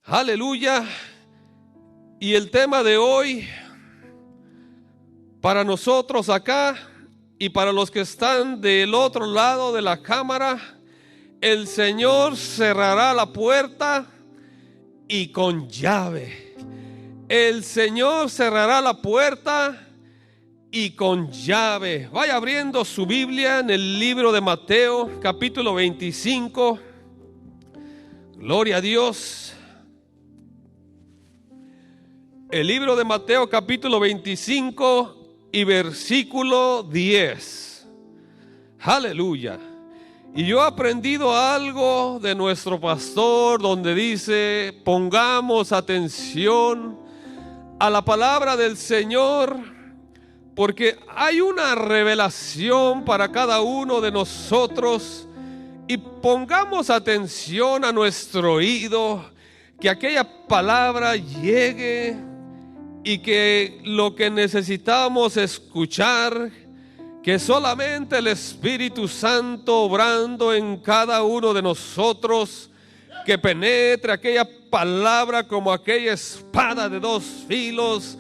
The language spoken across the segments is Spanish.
Aleluya. Y el tema de hoy para nosotros acá y para los que están del otro lado de la cámara: el Señor cerrará la puerta y con llave. El Señor cerrará la puerta y con llave. Vaya abriendo su Biblia en el libro de Mateo, capítulo 25. Gloria a Dios. El libro de Mateo, capítulo 25 y versículo 10. Aleluya. Y yo he aprendido algo de nuestro pastor, donde dice: pongamos atención a la palabra del Señor, porque hay una revelación para cada uno de nosotros. Y pongamos atención a nuestro oído, que aquella palabra llegue, y que lo que necesitamos escuchar, que solamente el Espíritu Santo obrando en cada uno de nosotros, que penetre aquella palabra como aquella espada de dos filos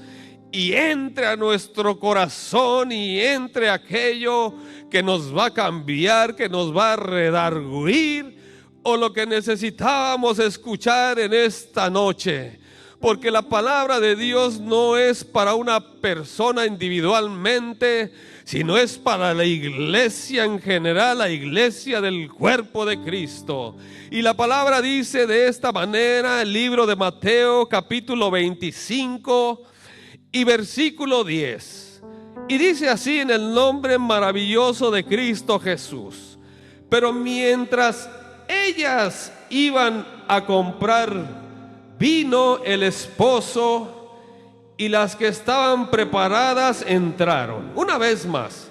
y entre a nuestro corazón y entre aquello que nos va a cambiar, que nos va a redarguir, o lo que necesitábamos escuchar en esta noche. Porque la palabra de Dios no es para una persona individualmente, sino es para la iglesia en general, la iglesia del cuerpo de Cristo. Y la palabra dice de esta manera, el libro de Mateo, capítulo 25 y versículo 10. Y dice así, en el nombre maravilloso de Cristo Jesús: pero mientras ellas iban a comprar vino, el esposo y las que estaban preparadas entraron. Una vez más: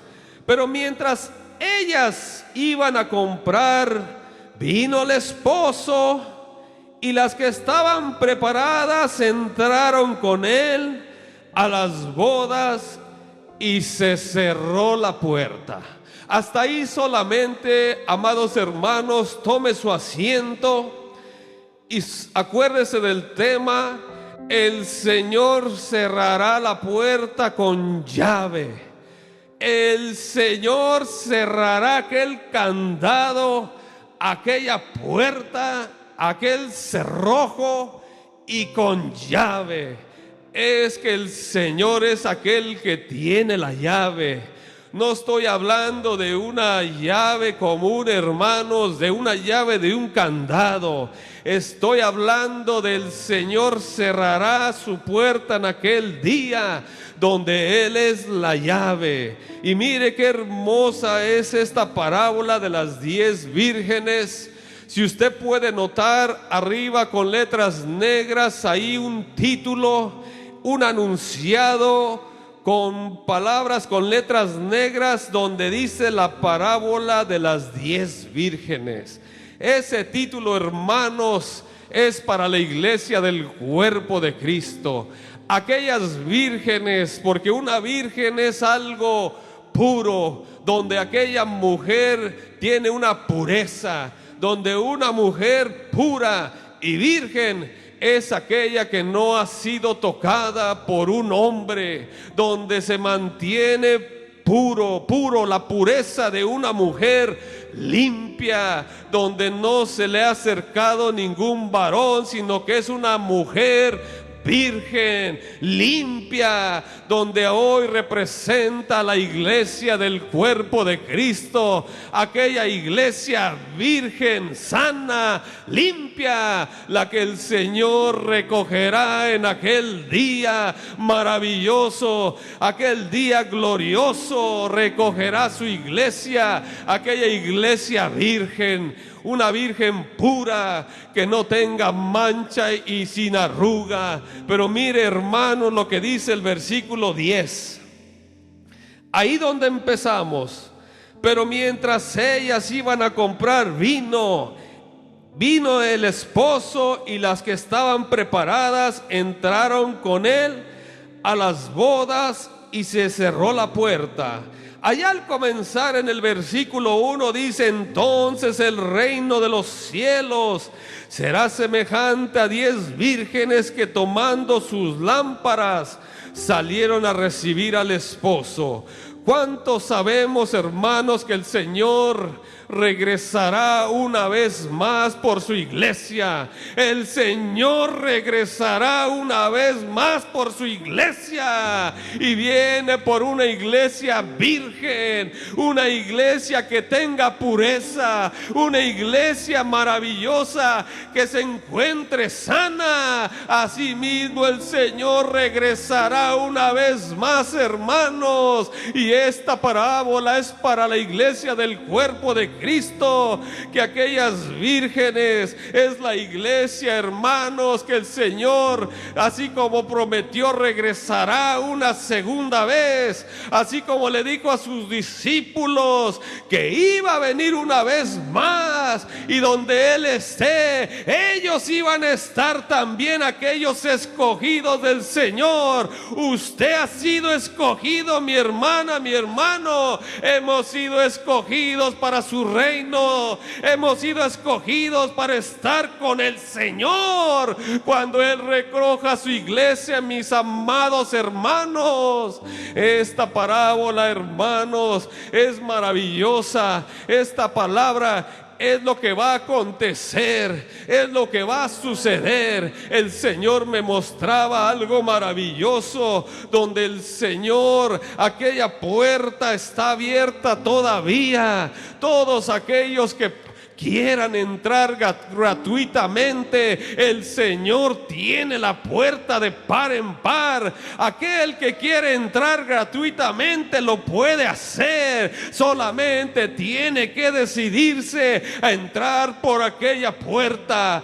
pero mientras ellas iban a comprar vino, el esposo y las que estaban preparadas entraron con él a las bodas, y se cerró la puerta. Hasta ahí solamente, amados hermanos. Tome su asiento y acuérdese del tema: el Señor cerrará la puerta con llave. El Señor cerrará aquel candado, aquella puerta, aquel cerrojo, y con llave. Es que el Señor es aquel que tiene la llave. No estoy hablando de una llave común, hermanos, de una llave de un candado. Estoy hablando del Señor cerrará su puerta en aquel día, donde Él es la llave. Y mire qué hermosa es esta parábola de las 10 vírgenes. Si usted puede notar arriba con letras negras, ahí un título, un anunciado con palabras con letras negras, donde dice la parábola de las 10 vírgenes. Ese título, hermanos, es para la iglesia del cuerpo de Cristo. Aquellas vírgenes, porque una virgen es algo puro, donde aquella mujer tiene una pureza, donde una mujer pura y virgen es aquella que no ha sido tocada por un hombre, donde se mantiene puro, la pureza de una mujer limpia, donde no se le ha acercado ningún varón, sino que es una mujer virgen, limpia, donde hoy representa la iglesia del cuerpo de Cristo, aquella iglesia virgen, sana, limpia, la que el Señor recogerá en aquel día maravilloso, aquel día glorioso. Recogerá su iglesia, aquella iglesia virgen, una virgen pura, que no tenga mancha y sin arruga. Pero mire, hermanos, lo que dice el versículo 10. Ahí donde empezamos. Pero mientras ellas iban a comprar vino el esposo y las que estaban preparadas entraron con él a las bodas, y se cerró la puerta. Allá al comenzar en el versículo 1 dice: entonces el reino de los cielos será semejante a 10 vírgenes que tomando sus lámparas salieron a recibir al esposo. ¿Cuántos sabemos, hermanos, que el Señor regresará una vez más por su iglesia? El Señor regresará una vez más por su iglesia, y viene por una iglesia virgen, una iglesia que tenga pureza, una iglesia maravillosa que se encuentre sana. Asimismo el Señor regresará una vez más, hermanos, y esta parábola es para la iglesia del cuerpo de Cristo, que aquellas vírgenes es la iglesia, hermanos, que el Señor, así como prometió, regresará una segunda vez, así como le dijo a sus discípulos que iba a venir una vez más, y donde Él esté, ellos iban a estar también, aquellos escogidos del Señor. Usted ha sido escogido, mi hermana, mi hermano. Hemos sido escogidos para su reino, hemos sido escogidos para estar con el Señor cuando Él recoja su iglesia, mis amados hermanos. Esta parábola, hermanos, es maravillosa. Esta palabra es lo que va a acontecer, es lo que va a suceder. El Señor me mostraba algo maravilloso, donde el Señor, aquella puerta está abierta todavía. Todos aquellos que quieran entrar gratuitamente, el Señor tiene la puerta de par en par. Aquel que quiere entrar gratuitamente lo puede hacer, solamente tiene que decidirse a entrar por aquella puerta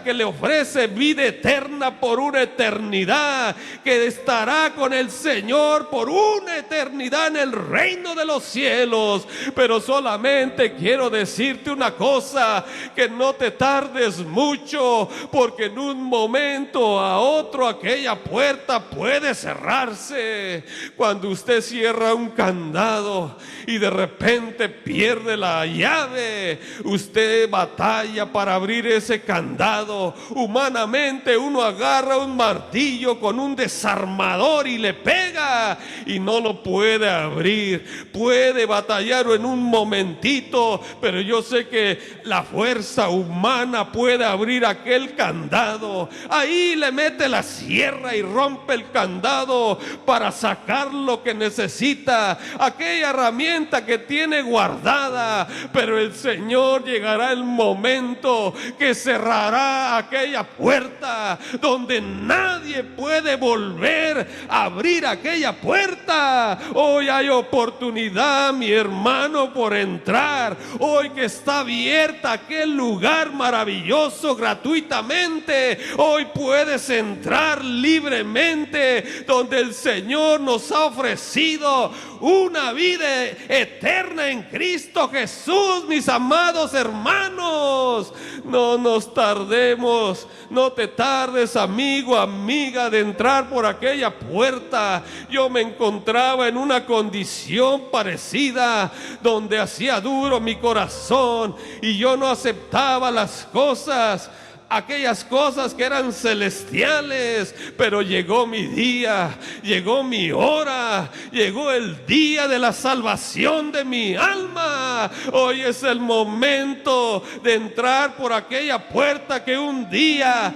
que le ofrece vida eterna por una eternidad, que estará con el Señor por una eternidad en el reino de los cielos. Pero solamente quiero decirte una cosa, que no te tardes mucho, porque en un momento a otro aquella puerta puede cerrarse. Cuando usted cierra un candado y de repente pierde la llave, usted batalla para abrir ese candado. Humanamente uno agarra un martillo con un desarmador y le pega y no lo puede abrir. Puede batallar en un momentito, pero yo sé que la fuerza humana puede abrir aquel candado. Ahí le mete la sierra y rompe el candado para sacar lo que necesita, aquella herramienta que tiene guardada. Pero el Señor llegará el momento que cerrará aquella puerta, donde nadie puede volver a abrir aquella puerta. Hoy hay oportunidad, mi hermano, por entrar. Hoy que está abierta aquel lugar maravilloso gratuitamente, hoy puedes entrar libremente, donde el Señor nos ha ofrecido una vida eterna en Cristo Jesús, mis amados hermanos. No nos tardemos, no te tardes, amigo, amiga, de entrar por aquella puerta. Yo me encontraba en una condición parecida, donde hacía duro mi corazón y yo no aceptaba las cosas, aquellas cosas que eran celestiales. Pero llegó mi día, llegó mi hora, llegó el día de la salvación de mi alma. Hoy es el momento de entrar por aquella puerta que un día,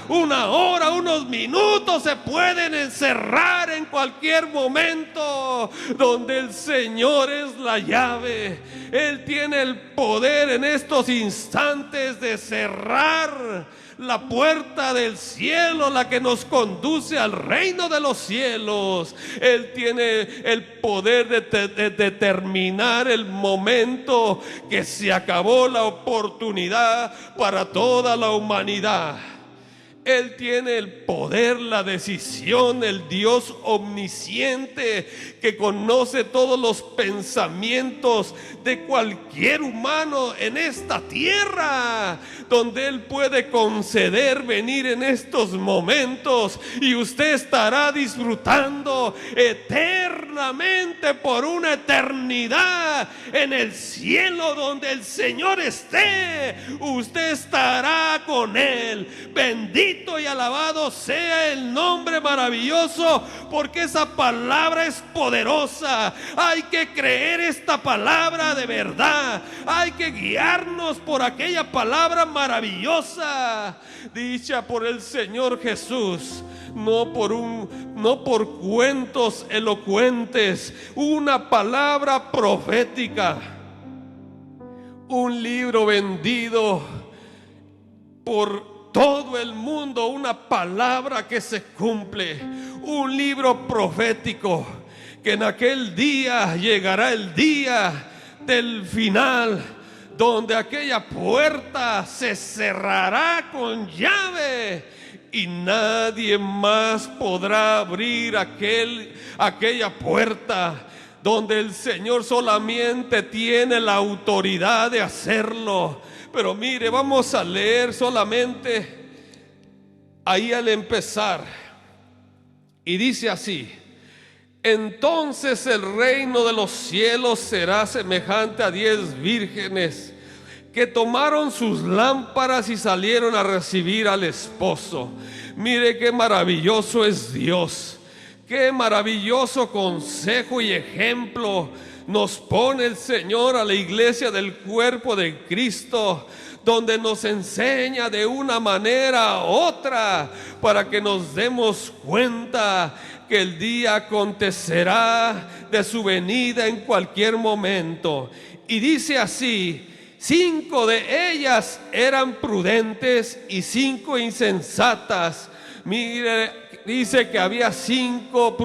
una hora, unos minutos se pueden encerrar en cualquier momento, donde el Señor es la llave. Él tiene el poder en estos instantes de cerrar la puerta del cielo, la que nos conduce al reino de los cielos. Él tiene el poder de determinar el momento que se acabó la oportunidad para toda la humanidad. Él tiene el poder, la decisión, el Dios omnisciente que conoce todos los pensamientos de cualquier humano en esta tierra, donde Él puede conceder venir en estos momentos y usted estará disfrutando eternamente por una eternidad en el cielo donde el Señor esté. Usted estará con Él. Bendito y alabado sea el nombre maravilloso, porque esa palabra es poderosa. Hay que creer esta palabra de verdad. Hay que guiarnos por aquella palabra maravillosa dicha por el Señor Jesús. No por cuentos elocuentes, una palabra profética, un libro vendido por todo el mundo, una palabra que se cumple, un libro profético, que en aquel día llegará el día del final, donde aquella puerta se cerrará con llave y nadie más podrá abrir aquella puerta, donde el Señor solamente tiene la autoridad de hacerlo. Pero mire, vamos a leer solamente ahí al empezar. Y dice así: entonces el reino de los cielos será semejante a 10 vírgenes que tomaron sus lámparas y salieron a recibir al esposo. Mire qué maravilloso es Dios. Qué maravilloso consejo y ejemplo nos pone el Señor a la iglesia del cuerpo de Cristo, donde nos enseña de una manera u otra para que nos demos cuenta que el día acontecerá de su venida en cualquier momento. Y dice así: 5 de ellas eran prudentes y 5 insensatas. Mire, dice que había 5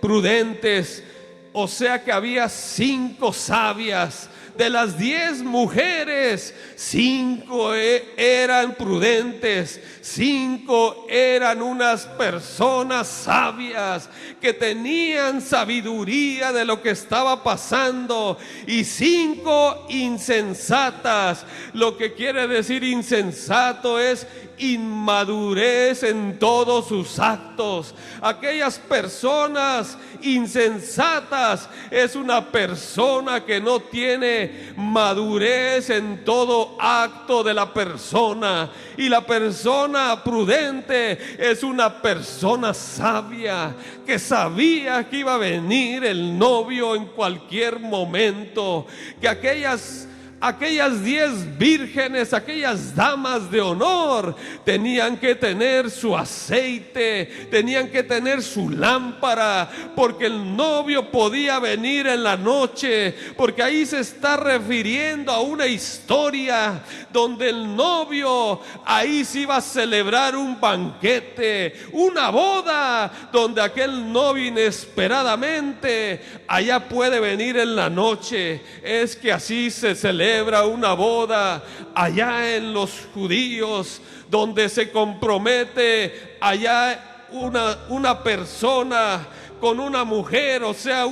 prudentes, o sea que había 5 sabias. De las 10 mujeres, 5 eran prudentes, 5 eran unas personas sabias que tenían sabiduría de lo que estaba pasando, y 5 insensatas. Lo que quiere decir insensato es inmadurez en todos sus actos. Aquellas personas insensatas es una persona que no tiene madurez en todo acto de la persona, y la persona prudente es una persona sabia que sabía que iba a venir el novio en cualquier momento, que aquellas 10 vírgenes, aquellas damas de honor, tenían que tener su aceite, tenían que tener su lámpara, porque el novio podía venir en la noche, porque ahí se está refiriendo a una historia donde el novio ahí se iba a celebrar un banquete, una boda, donde aquel novio inesperadamente allá puede venir en la noche. Es que así se celebra una boda allá en los judíos, donde se compromete allá una persona con una mujer, o sea,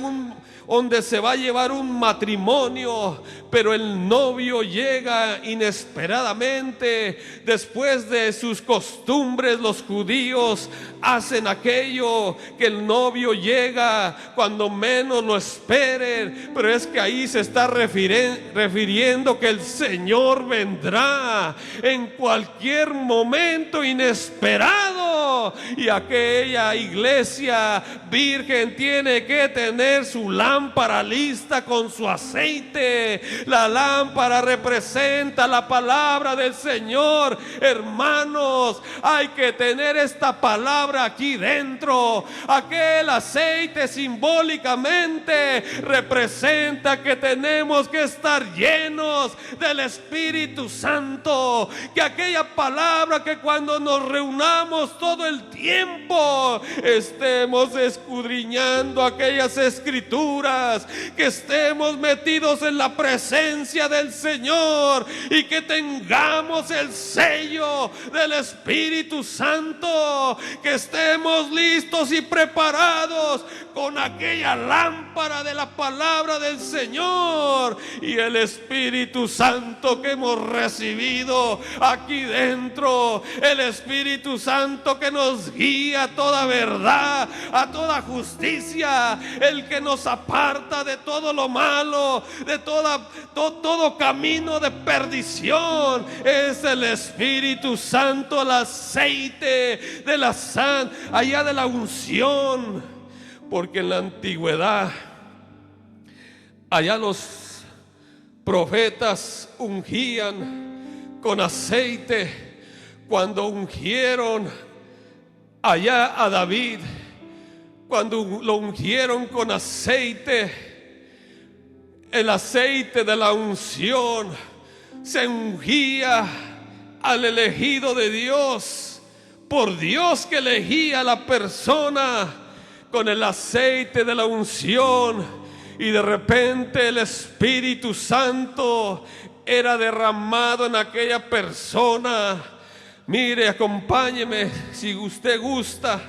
donde se va a llevar un matrimonio, pero el novio llega inesperadamente. Después de sus costumbres, los judíos hacen aquello que el novio llega cuando menos lo esperen, pero es que ahí se está refiriendo que el Señor vendrá en cualquier momento inesperado, y aquella iglesia virgen tiene que tener su lámpara lista con su aceite. La lámpara representa la palabra del Señor. Hermanos, hay que tener esta palabra aquí dentro. Aquel aceite simbólicamente representa que tenemos que estar llenos del Espíritu Santo. Que aquella palabra, que cuando nos reunamos todo el tiempo estemos escudriñando aquellas escrituras, que estemos metidos en la presencia del Señor y que tengamos el sello del Espíritu Santo, que estemos listos y preparados con aquella lámpara de la palabra del Señor y el Espíritu Santo que hemos recibido aquí dentro, el Espíritu Santo que nos guía a toda verdad, a toda justicia, el que nos aparta de todo lo malo, de todo camino de perdición. Es el Espíritu Santo, el aceite de la allá de la unción. Porque en la antigüedad, allá los profetas ungían con aceite. Cuando ungieron allá a David, cuando lo ungieron con aceite, el aceite de la unción se ungía al elegido de Dios, por Dios que elegía a la persona con el aceite de la unción, y de repente el Espíritu Santo era derramado en aquella persona. Mire, acompáñeme si usted gusta.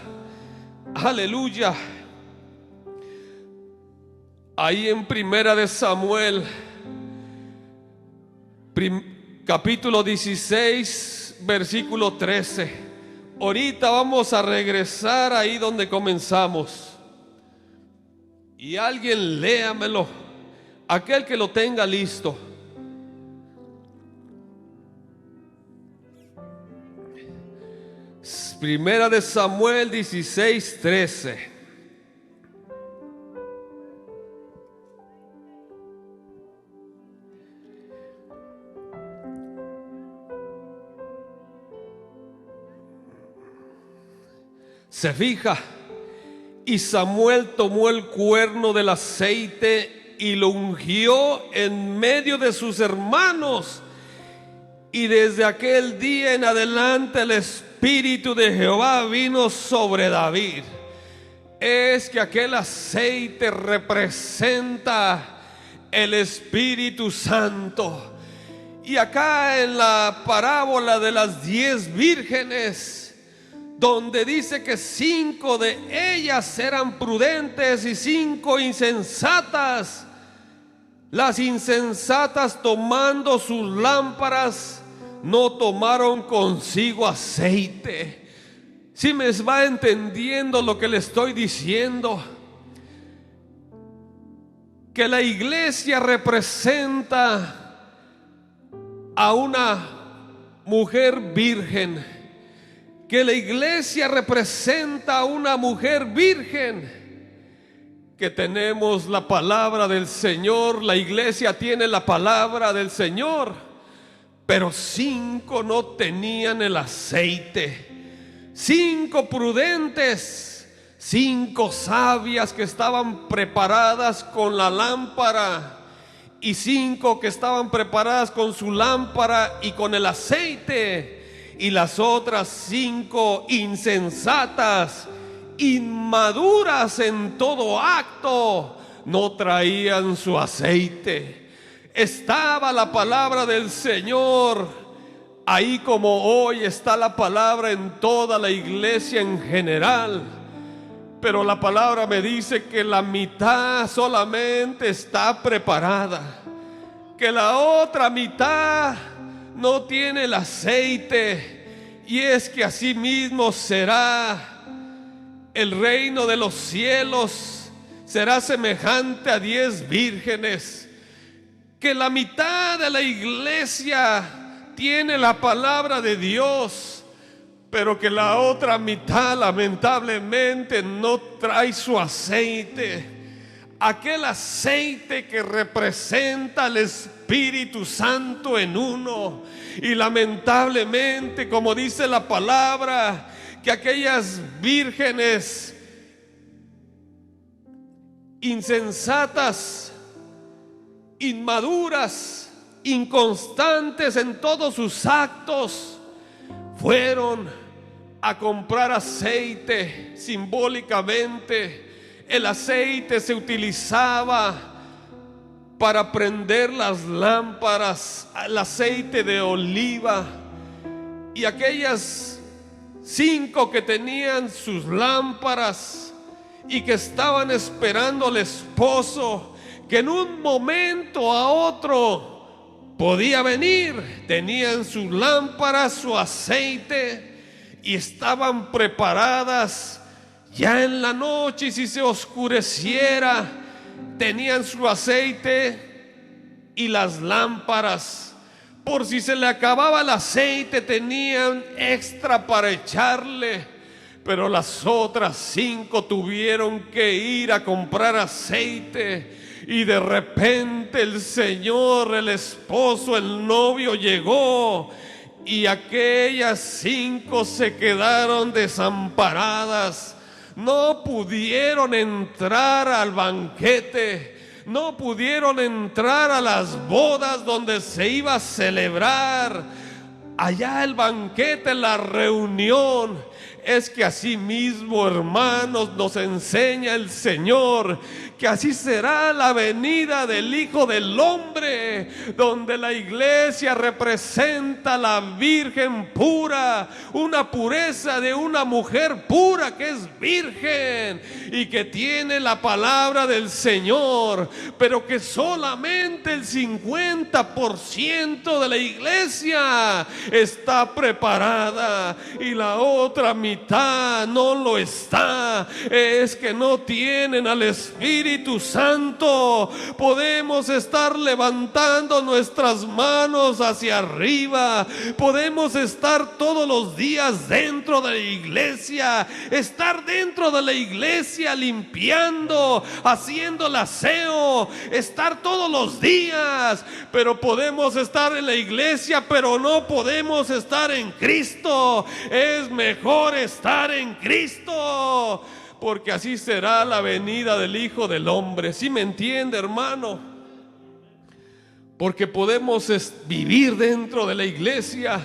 Aleluya. Ahí en Primera de Samuel, capítulo 16, versículo 13. Ahorita vamos a regresar ahí donde comenzamos. Y alguien léamelo, aquel que lo tenga listo. Primera de Samuel 16, 13. Se fija, y Samuel tomó el cuerno del aceite y lo ungió en medio de sus hermanos. Y desde aquel día en adelante el Espíritu de Jehová vino sobre David. Es que aquel aceite representa el Espíritu Santo. Y acá en la parábola de las 10 vírgenes, donde dice que 5 de ellas eran prudentes y 5 insensatas, las insensatas, tomando sus lámparas, no tomaron consigo aceite. Si me va entendiendo lo que le estoy diciendo, que la iglesia representa a una mujer virgen, que la iglesia representa a una mujer virgen, que tenemos la palabra del Señor. La iglesia tiene la palabra del Señor, pero 5 no tenían el aceite. 5 prudentes, 5 sabias que estaban preparadas con la lámpara, y 5 que estaban preparadas con su lámpara y con el aceite. Y las otras 5 insensatas, inmaduras en todo acto, no traían su aceite. Estaba la palabra del Señor ahí, como hoy está la palabra en toda la iglesia en general. Pero la palabra me dice que la mitad solamente está preparada, que la otra mitad no tiene el aceite. Y es que así mismo será el reino de los cielos. Será semejante a 10 vírgenes, que la mitad de la iglesia tiene la palabra de Dios, pero que la otra mitad lamentablemente no trae su aceite. Aquel aceite que representa al Espíritu Santo en uno. Y lamentablemente, como dice la palabra, que aquellas vírgenes insensatas, inmaduras, inconstantes en todos sus actos, fueron a comprar aceite. Simbólicamente, el aceite se utilizaba para prender las lámparas, el aceite de oliva. Y aquellas 5 que tenían sus lámparas y que estaban esperando al esposo, que en un momento a otro podía venir, tenían sus lámparas, su aceite, y estaban preparadas ya en la noche. Y si se oscureciera, tenían su aceite y las lámparas. Por si se le acababa el aceite, tenían extra para echarle. Pero las otras 5 tuvieron que ir a comprar aceite. Y de repente el Señor, el esposo, el novio llegó, y aquellas 5 se quedaron desamparadas. No pudieron entrar al banquete, no pudieron entrar a las bodas donde se iba a celebrar. Allá el banquete, la reunión. Es que así mismo, hermanos, nos enseña el Señor que así será la venida del Hijo del Hombre, donde la iglesia representa a la Virgen pura, una pureza de una mujer pura que es virgen y que tiene la palabra del Señor, pero que solamente el 50% de la iglesia está preparada y la otra mitad no lo está. Es que no tienen al Espíritu Santo. Podemos estar levantando nuestras manos hacia arriba, podemos estar todos los días dentro de la iglesia, estar dentro de la iglesia limpiando, haciendo el aseo, estar todos los días, pero podemos estar en la iglesia, pero no podemos estar en Cristo. Es mejor estar en Cristo, porque así será la venida del Hijo del Hombre. ¿Sí me entiende, hermano? Porque podemos vivir dentro de la iglesia,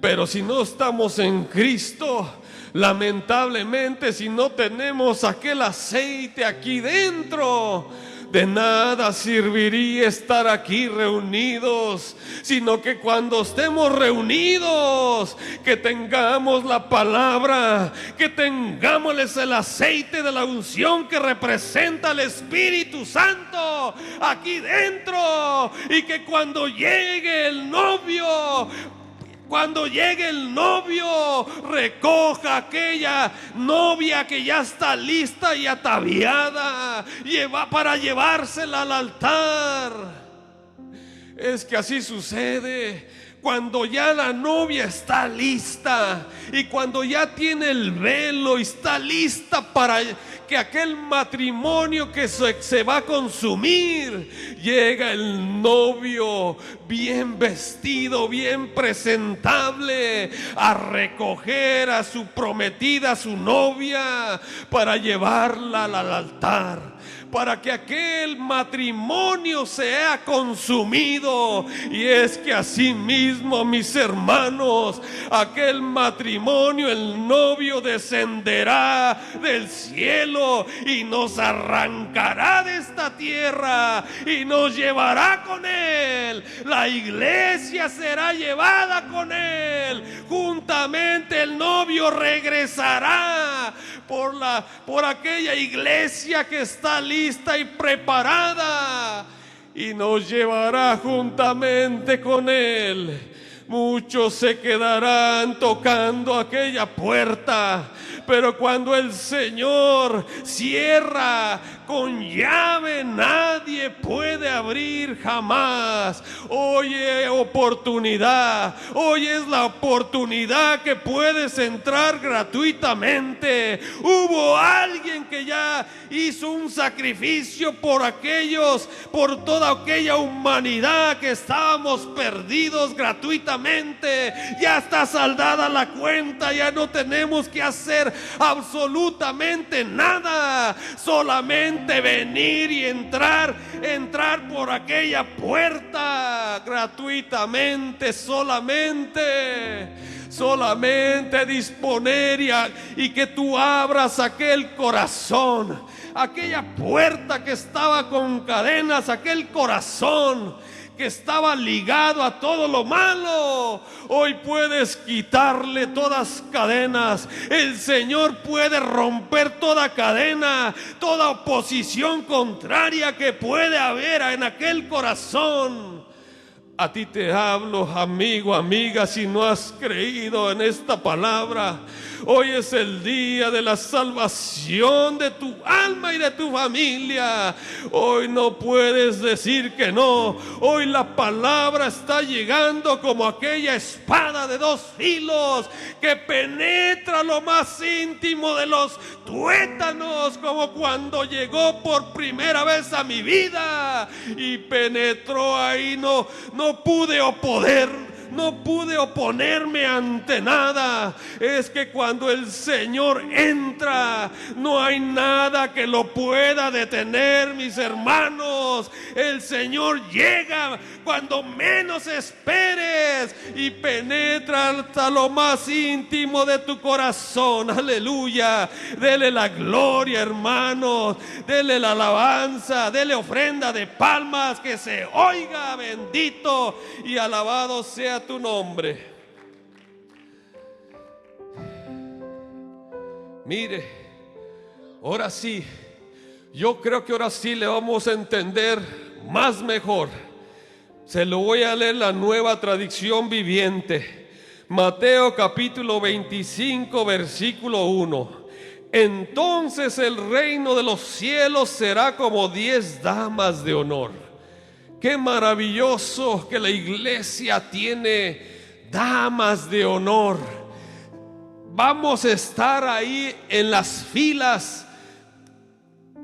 pero si no estamos en Cristo, lamentablemente, si no tenemos aquel aceite aquí dentro, de nada serviría estar aquí reunidos, sino que cuando estemos reunidos, que tengamos la palabra, que tengamos el aceite de la unción que representa al Espíritu Santo aquí dentro, y que cuando llegue el novio, recoja aquella novia que ya está lista y ataviada, para llevársela al altar. Es que así sucede cuando ya la novia está lista, y cuando ya tiene el velo y está lista para que aquel matrimonio que se va a consumir, llega el novio bien vestido, bien presentable, a recoger a su prometida, a su novia, para llevarla al altar, para que aquel matrimonio sea consumido. Y es que así mismo, mis hermanos, aquel matrimonio, el novio descenderá del cielo y nos arrancará de esta tierra y nos llevará con él. La iglesia será llevada con él. Juntamente el novio regresará por aquella iglesia que está lista y preparada, y nos llevará juntamente con él. Muchos se quedarán tocando aquella puerta, pero cuando el Señor cierra con llave, nadie puede abrir jamás. Hoy es oportunidad, hoy es la oportunidad que puedes entrar gratuitamente. Hubo alguien que ya hizo un sacrificio por toda aquella humanidad que estábamos perdidos gratuitamente. Ya está saldada la cuenta, ya no tenemos que hacer absolutamente nada, solamente venir y entrar por aquella puerta gratuitamente, solamente solamente disponer y que tú abras aquel corazón, aquella puerta que estaba con cadenas, aquel corazón que estaba ligado a todo lo malo. Hoy puedes quitarle todas cadenas. El Señor puede romper toda cadena, toda oposición contraria que puede haber en aquel corazón. A ti te hablo, amigo, amiga, si no has creído en esta palabra. Hoy es el día de la salvación de tu alma y de tu familia. Hoy no puedes decir que no. Hoy la palabra está llegando como aquella espada de dos filos que penetra lo más íntimo de los tuétanos, como cuando llegó por primera vez a mi vida y penetró ahí. No pude oponerme ante nada. Es que cuando el Señor entra, no hay nada que lo pueda detener, mis hermanos. El Señor llega cuando menos esperes y penetra hasta lo más íntimo de tu corazón. Aleluya. Dele la gloria, hermanos. Dele la alabanza. Dele ofrenda de palmas, que se oiga. Bendito y alabado sea tu nombre. Mire, ahora sí, yo creo que ahora sí le vamos a entender más mejor. Se lo voy a leer la Nueva Traducción Viviente. Mateo capítulo 25 versículo 1. Entonces el reino de los cielos será como 10 damas de honor. Qué maravilloso que la iglesia tiene damas de honor. Vamos a estar ahí en las filas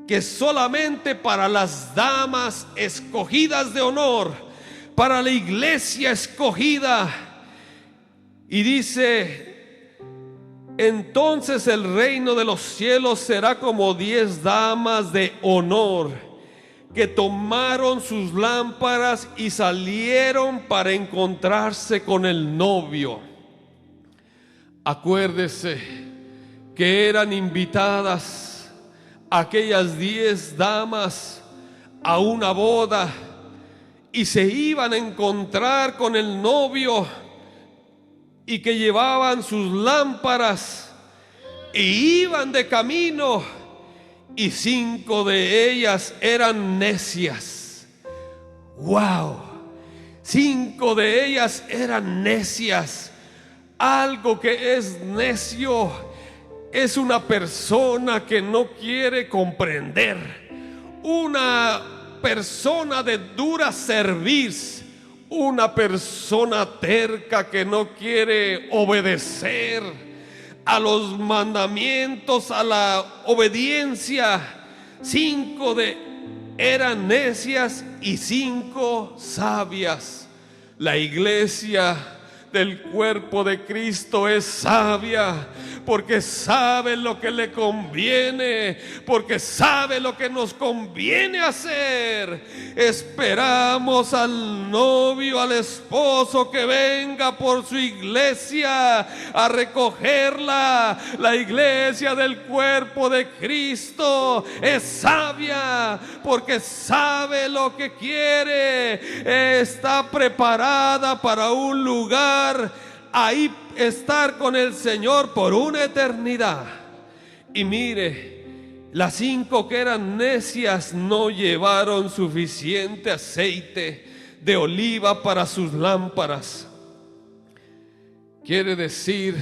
que solamente para las damas escogidas de honor, para la iglesia escogida. Y dice: entonces el reino de los cielos será como 10 damas de honor que tomaron sus lámparas y salieron para encontrarse con el novio. Acuérdese que eran invitadas aquellas 10 damas a una boda y se iban a encontrar con el novio, y que llevaban sus lámparas e iban de camino, y 5 de ellas eran necias. ¡Wow! 5 de ellas eran necias. Algo que es necio es una persona que no quiere comprender, una persona de dura cerviz, una persona terca que no quiere obedecer a los mandamientos, a la obediencia. 5 eran necias y 5 sabias. La iglesia del cuerpo de Cristo es sabia, porque sabe lo que le conviene, porque sabe lo que nos conviene hacer. Esperamos al novio, al esposo que venga por su iglesia a recogerla. La iglesia del cuerpo de Cristo es sabia, porque sabe lo que quiere. Está preparada para un lugar, ahí estar con el Señor por una eternidad. Y mire, las 5 que eran necias no llevaron suficiente aceite de oliva para sus lámparas. Quiere decir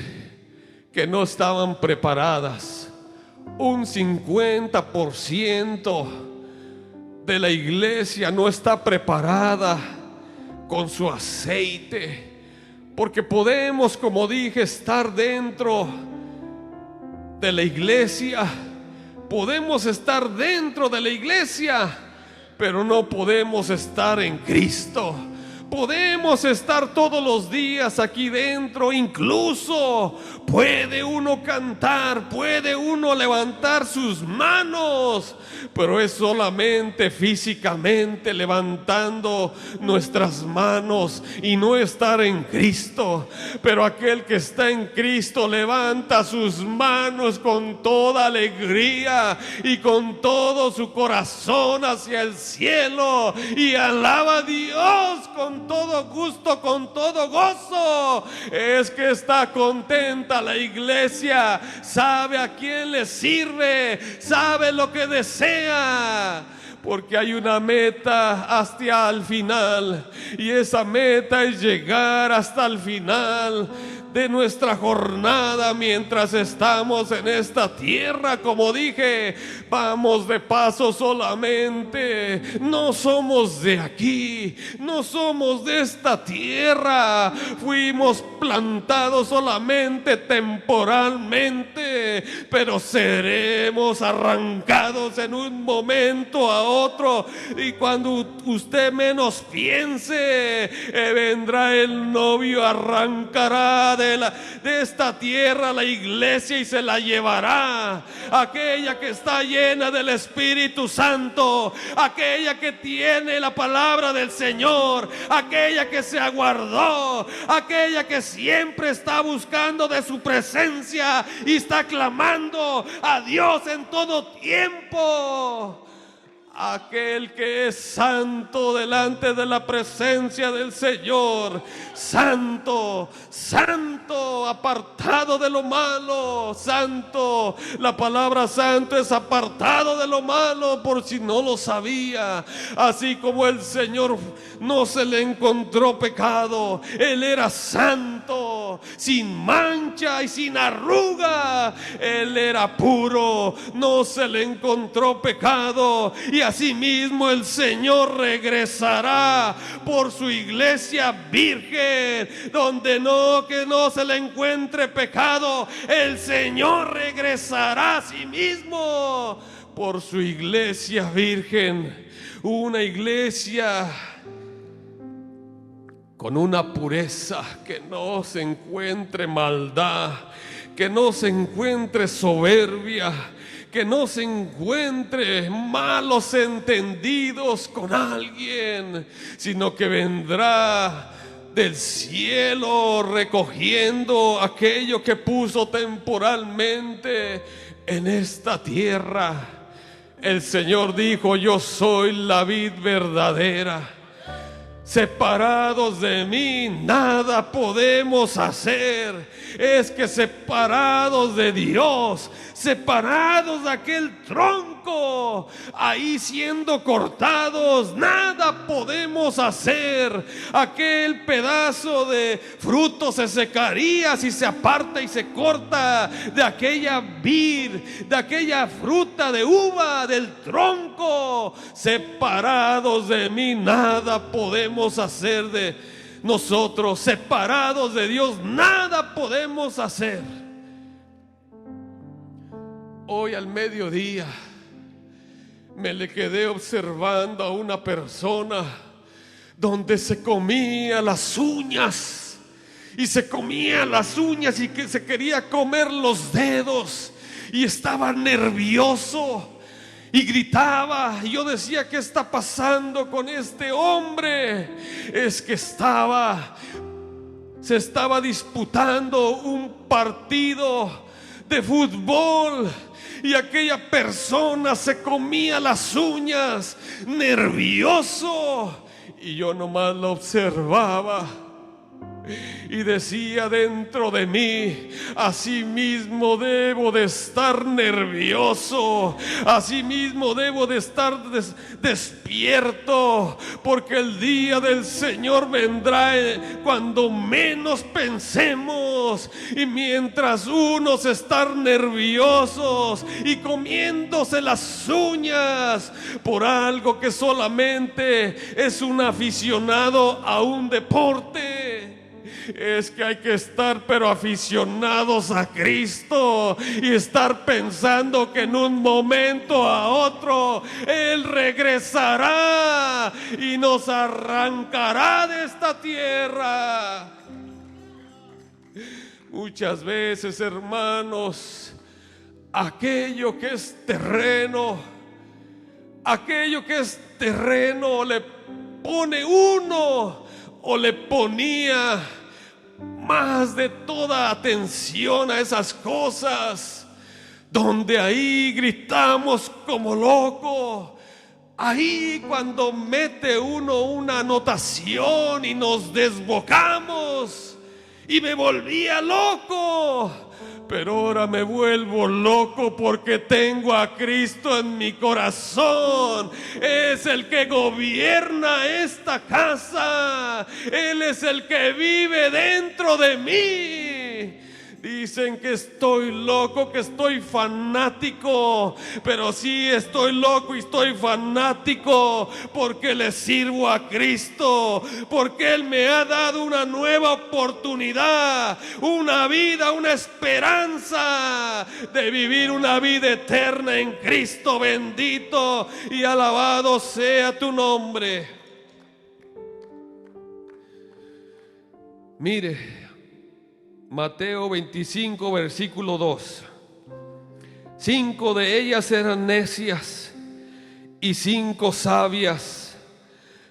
que no estaban preparadas. Un 50% de la iglesia no está preparada con su aceite. Porque podemos, como dije, estar dentro de la iglesia, podemos estar dentro de la iglesia, pero no podemos estar en Cristo. Podemos estar todos los días aquí dentro, incluso puede uno cantar, puede uno levantar sus manos, pero es solamente físicamente levantando nuestras manos y no estar en Cristo. Pero aquel que está en Cristo levanta sus manos con toda alegría y con todo su corazón hacia el cielo y alaba a Dios con todo gusto, con todo gozo. Es que está contenta la iglesia, sabe a quién le sirve, sabe lo que desea, porque hay una meta hasta el final, y esa meta es llegar hasta el final de nuestra jornada mientras estamos en esta tierra. Como dije, vamos de paso solamente, no somos de aquí, no somos de esta tierra, fuimos plantados solamente temporalmente, pero seremos arrancados en un momento a otro, y cuando usted menos piense, vendrá el novio, arrancará de esta tierra la iglesia y se la llevará. Aquella que está llena del Espíritu Santo, aquella que tiene la palabra del Señor, aquella que se aguardó, aquella que siempre está buscando de su presencia y está clamando a Dios en todo tiempo. Aquel que es santo delante de la presencia del Señor, santo, santo, apartado de lo malo, santo. La palabra santo es apartado de lo malo, por si no lo sabía. Así como el Señor no se le encontró pecado, Él era santo, sin mancha y sin arruga. Él era puro, no se le encontró pecado. Y asimismo el Señor regresará por su iglesia virgen, donde que no se le encuentre pecado. El Señor regresará a sí mismo por su iglesia virgen, una iglesia con una pureza, que no se encuentre maldad, que no se encuentre soberbia, que no se encuentre malos entendidos con alguien, sino que vendrá del cielo recogiendo aquello que puso temporalmente en esta tierra. El Señor dijo: yo soy la vid verdadera. Separados de mí nada podemos hacer. Es que separados de Dios, separados de aquel tronco, ahí siendo cortados, nada podemos hacer. Aquel pedazo de fruto se secaría si se aparta y se corta de aquella vid, de aquella fruta de uva, del tronco. Separados de mí nada podemos hacer. De nosotros, separados de Dios, nada podemos hacer. Hoy al mediodía me le quedé observando a una persona donde se comía las uñas, y se comía las uñas y que se quería comer los dedos, y estaba nervioso y gritaba. Y yo decía: ¿qué está pasando con este hombre? Es que se estaba disputando un partido de fútbol, y aquella persona se comía las uñas, nervioso, y yo nomás lo observaba. Y decía dentro de mí: así mismo debo de estar nervioso, así mismo debo de estar despierto, porque el día del Señor vendrá cuando menos pensemos. Y mientras unos están nerviosos y comiéndose las uñas por algo que solamente es un aficionado a un deporte, Es que hay que estar pero aficionados a Cristo y estar pensando que en un momento a otro Él regresará y nos arrancará de esta tierra. Muchas veces, hermanos, aquello que es terreno le pone uno o le ponía más de toda atención a esas cosas, donde ahí gritamos como loco. Ahí cuando mete uno una anotación y nos desbocamos, y me volvía loco. Pero ahora me vuelvo loco porque tengo a Cristo en mi corazón. Es el que gobierna esta casa. Él es el que vive dentro de mí. Dicen que estoy loco, que estoy fanático, pero sí estoy loco y estoy fanático porque le sirvo a Cristo, porque Él me ha dado una nueva oportunidad, una vida, una esperanza de vivir una vida eterna en Cristo. Bendito y alabado sea tu nombre. Mire, Mateo 25, versículo 2. 5 de ellas eran necias y 5 sabias.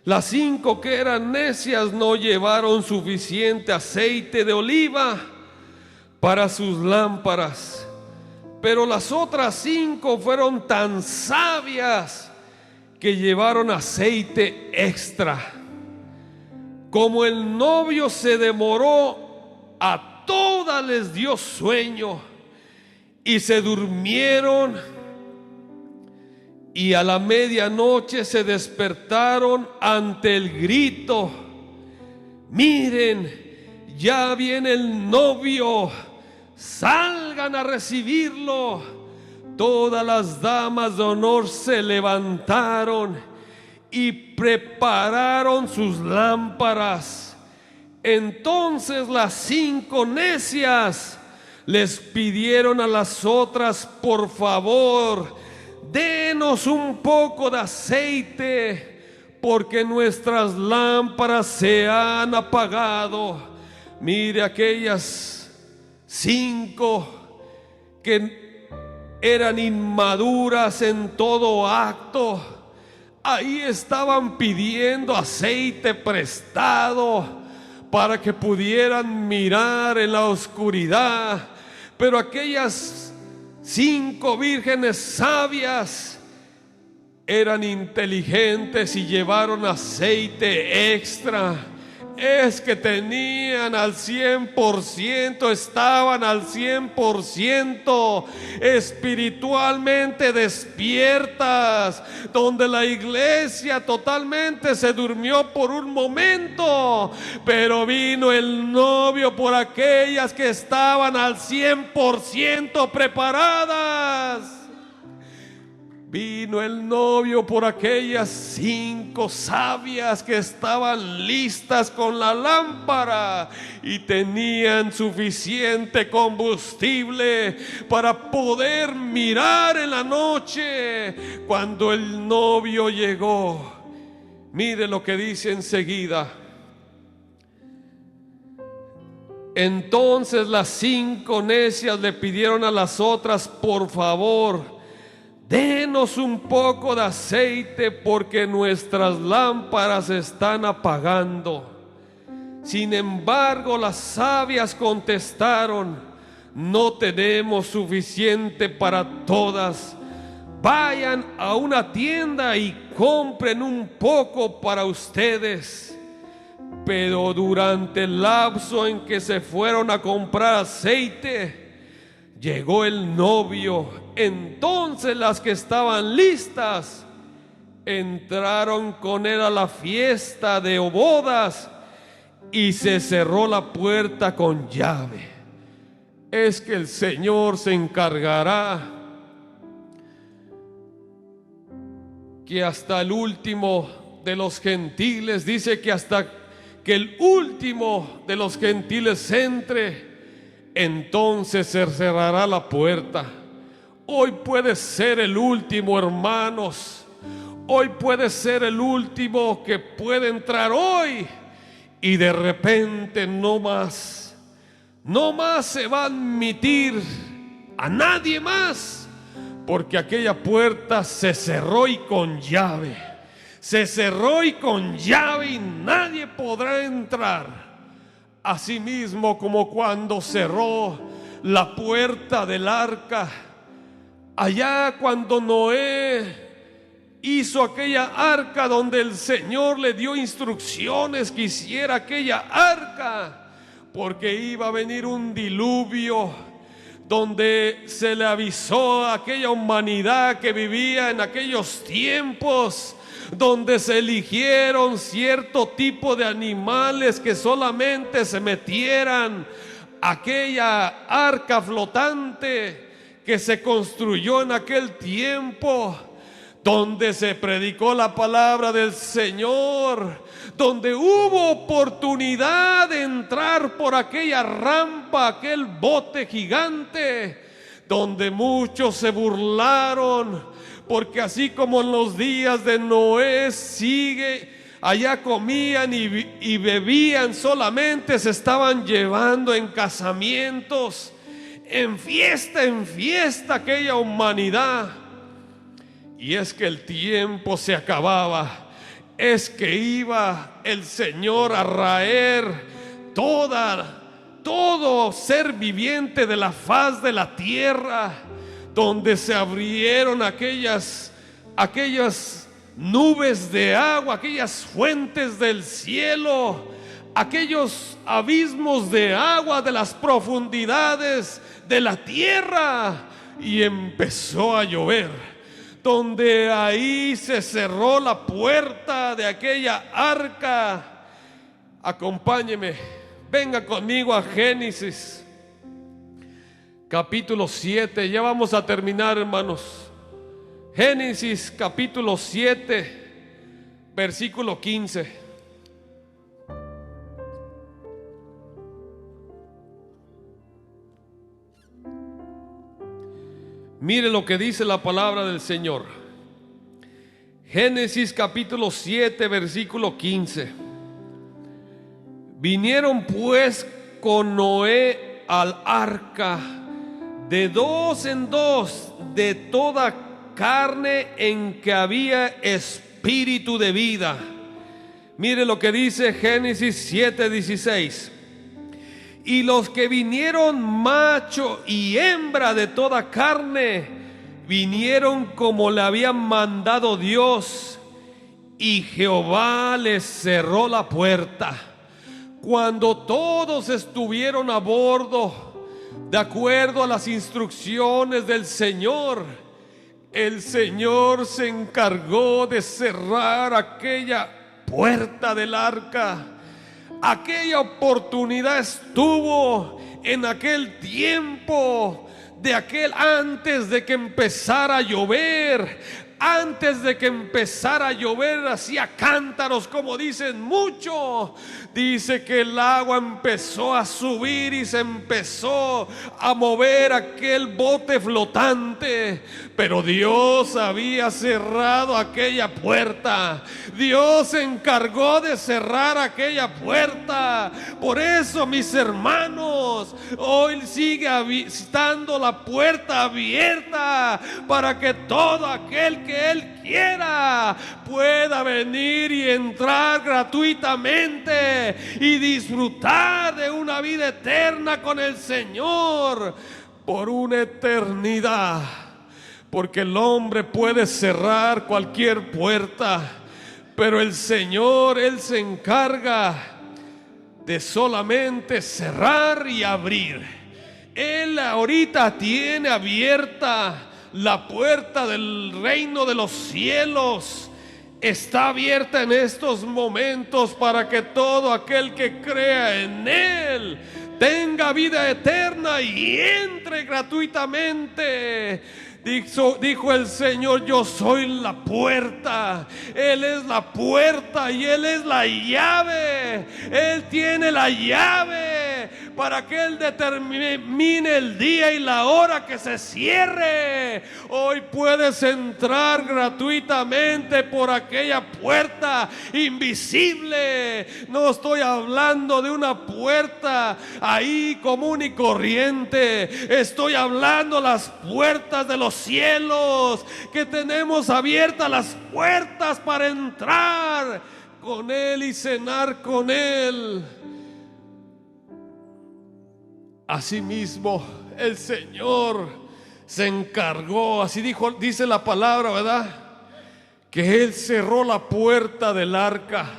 Las 5 que eran necias no llevaron suficiente aceite de oliva para sus lámparas, pero las otras 5 fueron tan sabias que llevaron aceite extra. Como el novio se demoró, a todas les dio sueño y se durmieron, y a la medianoche se despertaron ante el grito: miren, ya viene el novio, salgan a recibirlo. Todas las damas de honor se levantaron y prepararon sus lámparas. Entonces las 5 necias les pidieron a las otras: por favor, denos un poco de aceite, porque nuestras lámparas se han apagado. Mire, aquellas 5 que eran inmaduras en todo acto, ahí estaban pidiendo aceite prestado para que pudieran mirar en la oscuridad. Pero aquellas 5 vírgenes sabias eran inteligentes y llevaron aceite extra. Es que tenían al 100%, estaban al 100% espiritualmente despiertas, donde la iglesia totalmente se durmió por un momento, pero vino el novio por aquellas que estaban al 100% preparadas. Vino el novio por aquellas 5 sabias que estaban listas con la lámpara y tenían suficiente combustible para poder mirar en la noche. Cuando el novio llegó, mire lo que dice enseguida. Entonces las 5 necias le pidieron a las otras: por favor, denos un poco de aceite, porque nuestras lámparas se están apagando. Sin embargo, las sabias contestaron: no tenemos suficiente para todas. Vayan a una tienda y compren un poco para ustedes. Pero durante el lapso en que se fueron a comprar aceite, llegó el novio. Entonces las que estaban listas entraron con él a la fiesta de bodas y se cerró la puerta con llave. Es que el Señor se encargará que hasta el último de los gentiles, dice que hasta que el último de los gentiles entre, entonces se cerrará la puerta. Hoy puede ser el último, hermanos. Hoy puede ser el último que puede entrar hoy, y de repente no más se va a admitir a nadie más, porque aquella puerta se cerró y con llave. Se cerró y con llave, y nadie podrá entrar. Asimismo, como cuando cerró la puerta del arca, allá cuando Noé hizo aquella arca, donde el Señor le dio instrucciones que hiciera aquella arca, porque iba a venir un diluvio, donde se le avisó a aquella humanidad que vivía en aquellos tiempos, donde se eligieron cierto tipo de animales que solamente se metieran a aquella arca flotante que se construyó en aquel tiempo, donde se predicó la palabra del Señor, donde hubo oportunidad de entrar por aquella rampa, aquel bote gigante, donde muchos se burlaron, porque así como en los días de Noé allá comían y bebían, solamente se estaban llevando en casamientos, en fiesta aquella humanidad. Y es que el tiempo se acababa, es que iba el Señor a raer todo ser viviente de la faz de la tierra, donde se abrieron aquellas nubes de agua, aquellas fuentes del cielo, aquellos abismos de agua de las profundidades de la tierra, y empezó a llover, donde ahí se cerró la puerta de aquella arca. Acompáñeme, venga conmigo a Génesis capítulo 7, ya vamos a terminar, hermanos. Génesis capítulo 7, versículo 15. Mire lo que dice la palabra del Señor. Génesis capítulo 7, versículo 15. Vinieron pues con Noé al arca, de dos en dos, de toda carne en que había espíritu de vida. Mire lo que dice Génesis 7, 16. Y los que vinieron, macho y hembra de toda carne, vinieron como le habían mandado Dios, y Jehová les cerró la puerta. Cuando todos estuvieron a bordo, de acuerdo a las instrucciones del Señor, el Señor se encargó de cerrar aquella puerta del arca. Aquella oportunidad estuvo en aquel tiempo, antes de que empezara a llover. Antes de que empezara a llover, hacía cántaros, como dicen mucho. Dice que el agua empezó a subir y se empezó a mover aquel bote flotante. Pero Dios había cerrado aquella puerta. Dios se encargó de cerrar aquella puerta. Por eso, mis hermanos, hoy sigue estando la puerta abierta para que todo aquel que Él quiera pueda venir y entrar gratuitamente y disfrutar de una vida eterna con el Señor por una eternidad. Porque el hombre puede cerrar cualquier puerta, pero el Señor, Él se encarga de solamente cerrar y abrir. Él ahorita tiene abierta la puerta del reino de los cielos. Está abierta en estos momentos para que todo aquel que crea en Él tenga vida eterna y entre gratuitamente. Dijo el Señor: yo soy la puerta. Él es la puerta y Él es la llave. Él tiene la llave para que Él determine el día y la hora que se cierre. Hoy puedes entrar gratuitamente por aquella puerta invisible. No estoy hablando de una puerta ahí común y corriente. Estoy hablando las puertas de los cielos, que tenemos abiertas las puertas para entrar con Él y cenar con Él. Asimismo, el Señor se encargó, así dice la palabra, ¿verdad? Que Él cerró la puerta del arca.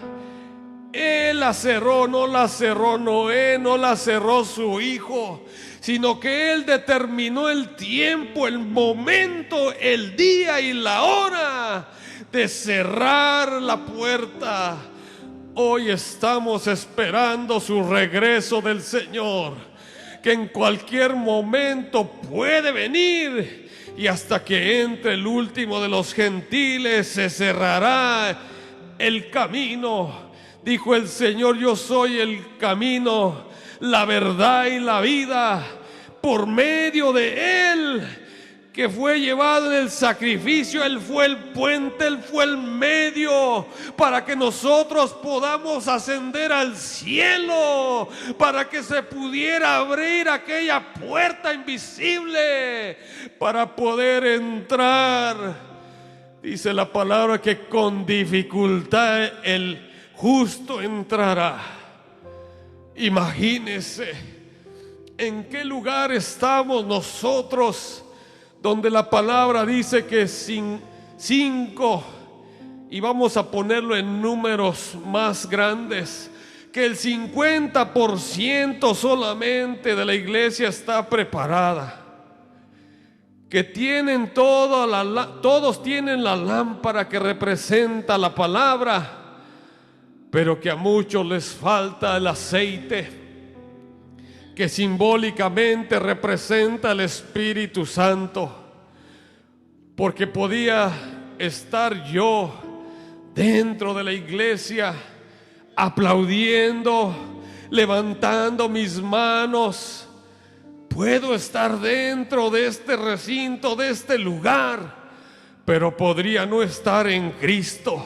Él la cerró, no la cerró Noé, no la cerró su hijo, sino que Él determinó el tiempo, el momento, el día y la hora de cerrar la puerta. Hoy estamos esperando su regreso del Señor, que en cualquier momento puede venir, y hasta que entre el último de los gentiles se cerrará el camino. Dijo el Señor: yo soy el camino, la verdad y la vida. Por medio de Él, que fue llevado en el sacrificio, Él fue el puente, Él fue el medio para que nosotros podamos ascender al cielo, para que se pudiera abrir aquella puerta invisible, para poder entrar. Dice la palabra que con dificultad el justo entrará. Imagínese en qué lugar estamos nosotros, donde la palabra dice que sin 5, y vamos a ponerlo en números más grandes, que el 50% solamente de la iglesia está preparada, que tienen todos tienen la lámpara que representa la palabra, pero que a muchos les falta el aceite, que simbólicamente representa el Espíritu Santo. Porque podía estar yo dentro de la iglesia aplaudiendo, levantando mis manos. Puedo estar dentro de este recinto, de este lugar, pero podría no estar en Cristo.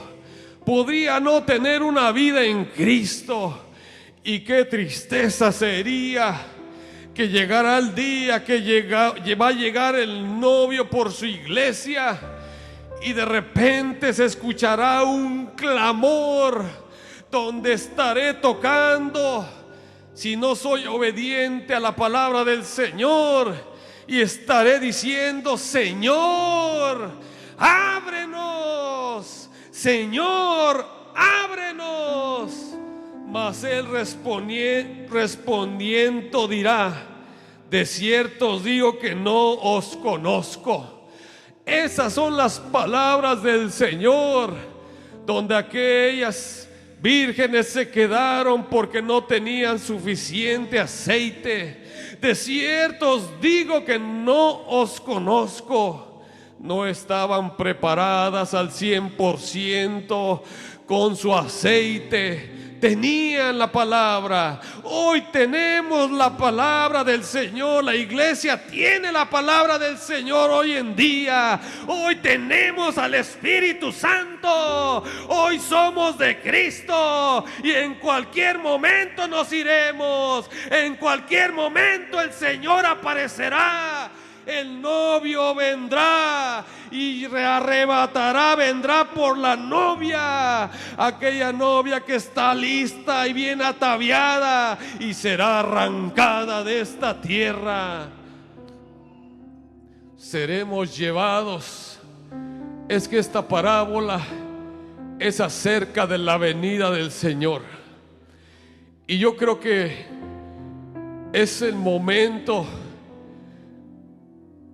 Podría no tener una vida en Cristo. Y qué tristeza sería que llegara el día que va a llegar el novio por su iglesia, y de repente se escuchará un clamor donde estaré tocando, si no soy obediente a la palabra del Señor, y estaré diciendo: Señor, ábrenos, Señor, ábrenos. Mas Él respondiendo dirá: de cierto os digo que no os conozco. Esas son las palabras del Señor, donde aquellas vírgenes se quedaron porque no tenían suficiente aceite. De cierto os digo que no os conozco. No estaban preparadas al 100% con su aceite. Tenían la palabra. Hoy tenemos la palabra del Señor. La iglesia tiene la palabra del Señor hoy en día. Hoy tenemos al Espíritu Santo. Hoy somos de Cristo, y en cualquier momento nos iremos. En cualquier momento el Señor aparecerá. El novio vendrá y arrebatará, vendrá por la novia, aquella novia que está lista y bien ataviada, y será arrancada de esta tierra. Seremos llevados. Es que esta parábola es acerca de la venida del Señor, y yo creo que es el momento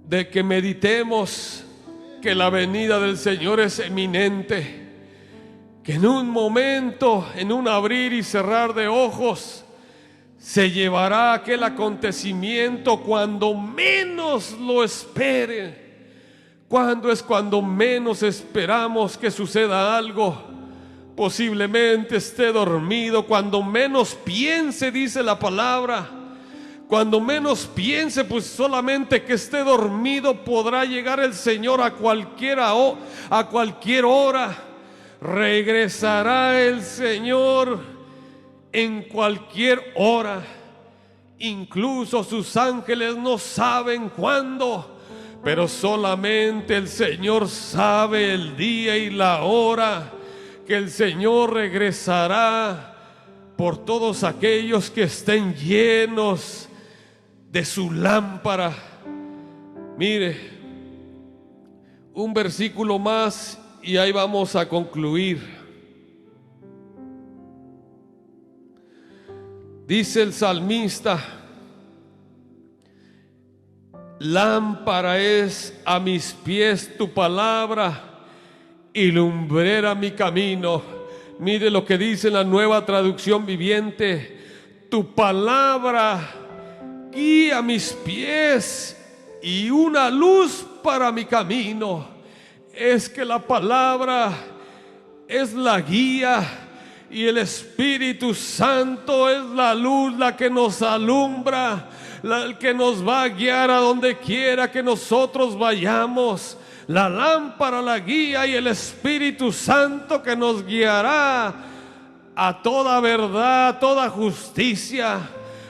de que meditemos que la venida del Señor es eminente, que en un momento, en un abrir y cerrar de ojos, se llevará aquel acontecimiento cuando menos lo espere. ¿Cuándo es cuando menos esperamos que suceda algo? Posiblemente esté dormido, cuando menos piense, dice la palabra. Cuando menos piense, pues solamente que esté dormido podrá llegar el Señor a cualquier hora. Regresará el Señor en cualquier hora. Incluso sus ángeles no saben cuándo, pero solamente el Señor sabe el día y la hora que el Señor regresará por todos aquellos que estén llenos de su lámpara. Mire, un versículo más y ahí vamos a concluir. Dice el salmista: lámpara es a mis pies tu palabra y lumbrera mi camino. Mire lo que dice la Nueva Traducción Viviente: tu palabra guía mis pies y una luz para mi camino. Es que la palabra es la guía y el Espíritu Santo es la luz, la que nos alumbra, el que nos va a guiar a donde quiera que nosotros vayamos. La lámpara, la guía, y el Espíritu Santo que nos guiará a toda verdad, a toda justicia.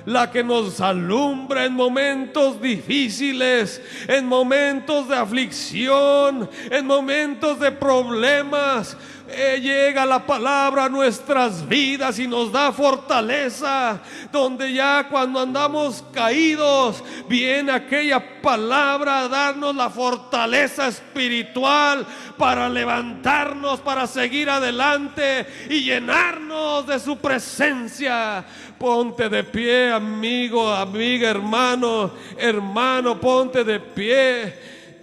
La que nos alumbra en momentos difíciles, en momentos de aflicción, en momentos de problemas. Llega la palabra a nuestras vidas y nos da fortaleza, donde ya cuando andamos caídos, viene aquella palabra a darnos la fortaleza espiritual para levantarnos, para seguir adelante y llenarnos de su presencia. Ponte de pie, amigo, amiga, hermano, ponte de pie.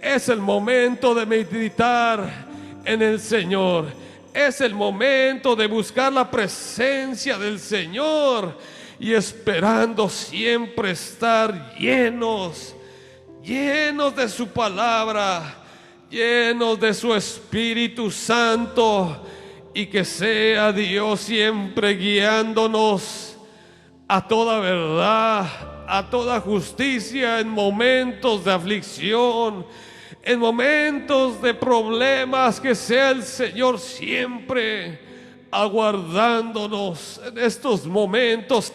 Es el momento de meditar en el Señor. Es el momento de buscar la presencia del Señor y esperando siempre estar llenos de su palabra, llenos de su Espíritu Santo, y que sea Dios siempre guiándonos a toda verdad, a toda justicia, en momentos de aflicción, en momentos de problemas. Que sea el Señor siempre aguardándonos en estos momentos